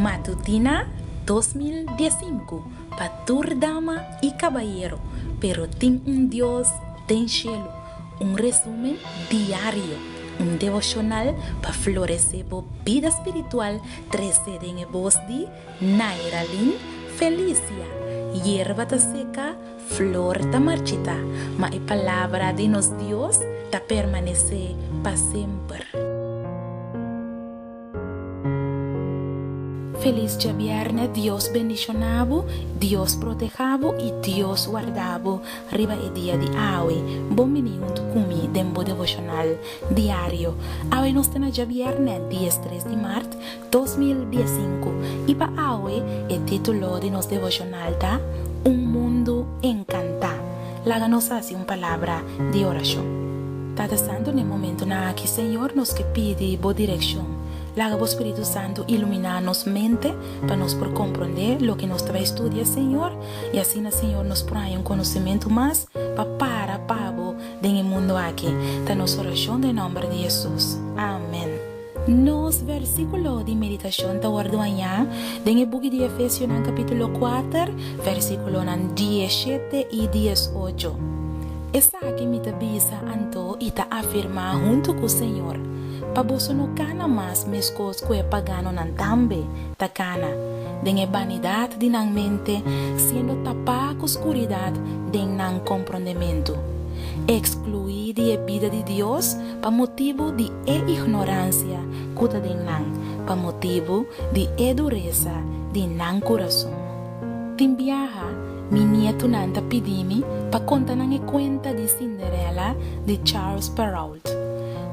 Matutina 2015 para dama y caballero, pero tem Dios tem cielo. Un resumen diario, un devocional para florecer por vida espiritual. 13 en voz de Nairalin Felicia. Hierba ta seca, flor ta marchita, mas a palavra de nos Dios ta permanece para sempre. Feliz dia viernes, Dios bendicionavo, Dios protejavo e Dios guardavo. Riba e dia de hoje, bom menino comigo dembo devocional diário. Hoje nós temos dia viernes, dia 3 de março 2015. E para hoje, o título de nosso devocional tá mundo encantado. Laga nos hace uma palavra de oração. Tata Santo, no momento na que Senhor nos que pede boa direção. Laga o Espírito Santo iluminar nos mente para nos por compreender lo que nos vai estudar, Senhor, e assim, Senhor, nos põe conhecimento mais para pavo dentro mundo aqui. Tá nossa oração em nome de Jesus. Amém. Nos versículo de meditação tá guardando amanhã dentro do book de Efésios no capítulo 4, versículo 17 e 18. Essa aqui me avisa anto e tá afirma junto com o Senhor. Paboso no cana mas mescos que pagano nan tambe takana den vanidade de nan mente sendo tapa com escuridade de nan compreendimento excluir de vida de Deus pa motivo de ignorância cuta de nan pa motivo de dureza de nan coração timbiaha mi nieto nanta pedimi pa conta nan cuenta de Cinderella de Charles Perrault.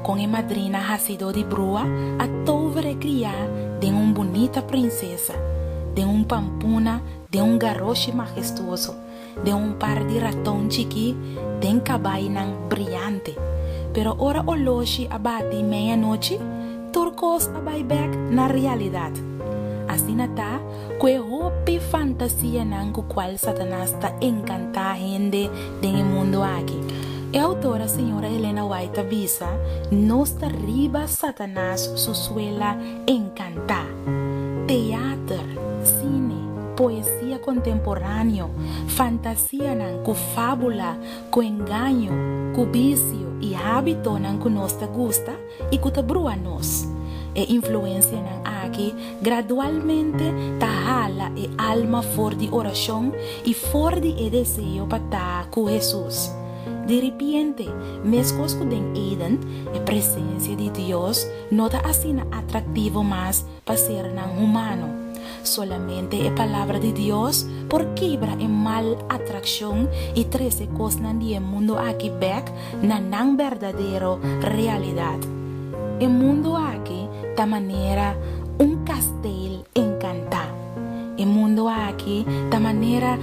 Com a madrina ha sido de brua a tovere criar de bonita princesa, de pampuna, de garroche majestuoso, de par de ratão chiqui, de cabaina brilhante. Pero ora o loshi abate meia-noite, turcos abai back na realidade. Assim nata, que roupa fantasia nan com qual Satanás ta encanta gente de mundo aqui. A autora senhora Helena White avisa, nos riba Satanás suela encantar. Teatro, cine, poesia contemporânea, fantasia nan com fábula, com engano, com vício e hábito nan que nos gusta e que brua nos. E influência nan aqui gradualmente tahala e alma for de oração e for de desejo para estar com Jesus. De repente, mesmo que den Eden, a presença de Deus não está assim atrativo mais para ser não humano. Solamente a palavra de Deus por quebra a mal atração e 13 coisas no mundo aqui back na não verdadeira realidade. O mundo aqui da maneira castelo encantado. O mundo aqui da maneira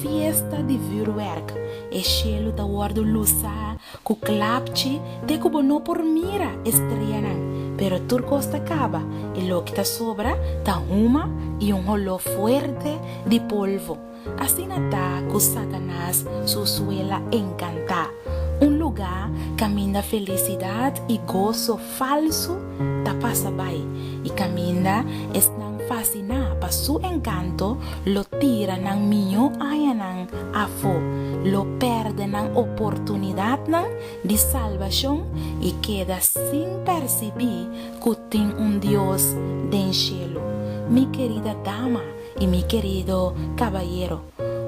fiesta de vuurwerk. E cielo da guardo lusa, cu clapci, te cubo no por mira estreanan, pero turcos ta cava, e lo que ta sobra, ta huma e holo fuerte de polvo. Assim nata cu Satanás suela encanta. Lugar caminha felicidade e gozo falso, ta passa bem, e caminha es nan fascina pa su encanto, lo tira nan mio ayanan afo, lo perde nan oportunidade nan de salvação e queda sem perceber que tem Deus den cielo. Mi querida dama e mi querido caballero,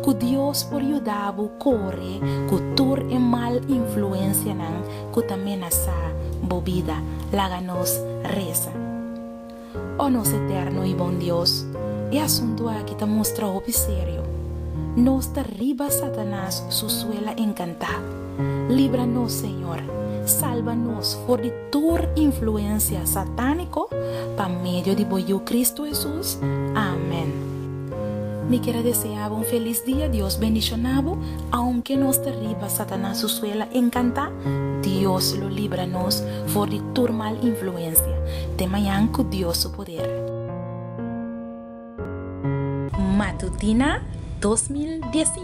que Deus por ajudar a correr, que tur e mal influência nan, que também essa bobida, laga-nos reza. Oh nosso eterno e bom Deus, e assunto aqui te mostra o sério. Nos derriba Satanás suela encantar. Libra-nos, Senhor. Salva-nos por de tur influência satânico, para meio de boio Cristo Jesus. Amém. Me quero desejar feliz dia, Deus bendicionado, aunque nos derriba Satanás suela encantar, Deus lo libra-nos por de tur mal influência. De manhã com Deus o poder. Matutina 2015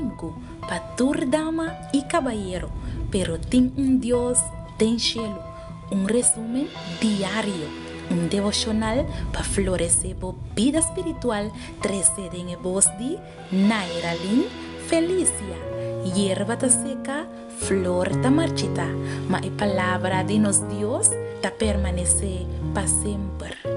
para dama y caballero, pero tem Dios tem cielo. Un resumen diario, un devocional para florecer por vida espiritual, trecede en el voz de Nairalyn Felicia. Hierba ta seca, flor ta marchita, mas la palabra de nos Dios ta permanece para siempre.